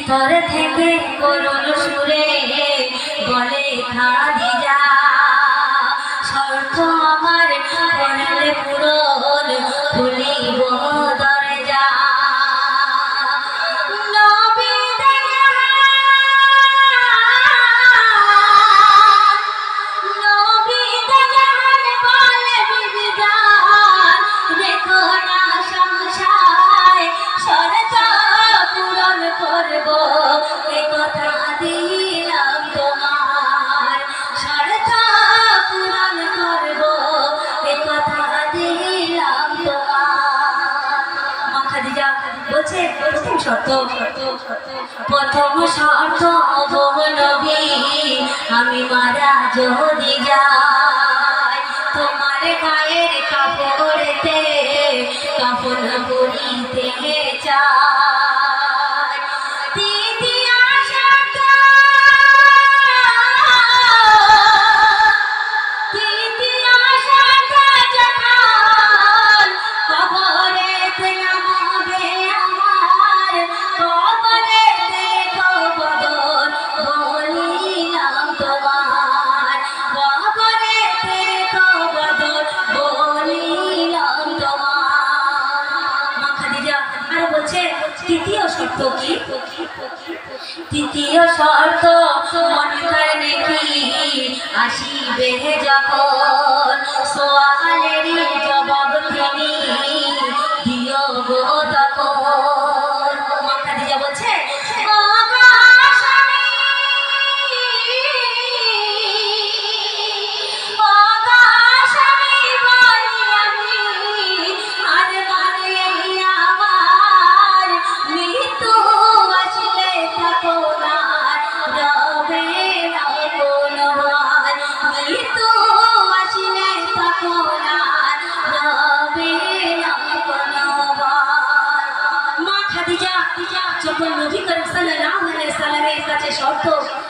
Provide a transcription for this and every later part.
ভিতর থেকে করুণ সুরে বলে খাদিজা, শর্ত আমার করলে পূরণ, খুলিব দরজা। প্রথম শর্ত নবী, আমি মারা যদি যাই, তোমার গায়ের কাপড়েতে কাফন পরিতে চাই। দ্বিতীয় শর্ত যখন কবরেতে নামবে আমার, কবরেতে কবর বলিলাম তোমার, কবরেতে কবর বলিলাম তোমার। মা খাদিজা আর বলছে তৃতীয় শর্ত কি? তৃতীয় শর্ত মনকার নেকি আসিবে যখন, সোয়ালেরই জবাব তিনি দিও গো তখন। মা খাদিজা বলছে যখন নবী করিম সাল্লাল্লাহু আলাইহি সাল্লামের কাছে শর্ত,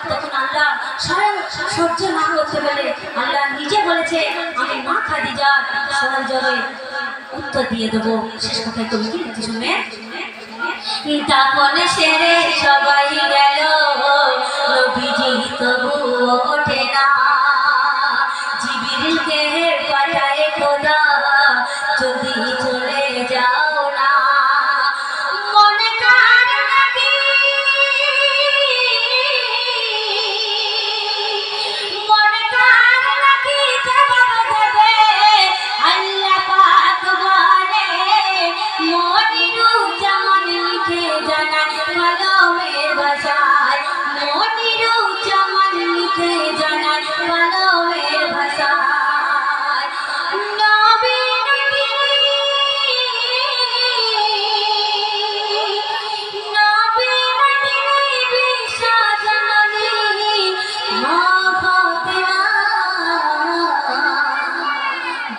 তখন আল্লাহ স্বয়ং সহ্য না করতে বলে আল্লাহ নিজে বলেছে আমি মা খাদিজার সরজরে উত্তর দিয়ে দেবো। শেষ কথায় তুমি কি লিখতে শুনবে? তাপনে সেরে সবাই গেল, নবীজি তবু ওঠে না, জিবরিলকে পাঠায় খোদা যদি চলে যাও না।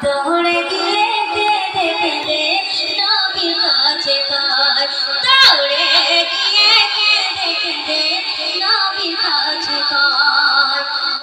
দৌড়ে গিয়ে কেঁদে নবীর কাছে কয়, দৌড়ে গিয়ে কেঁদে নবীর কাছে কয়।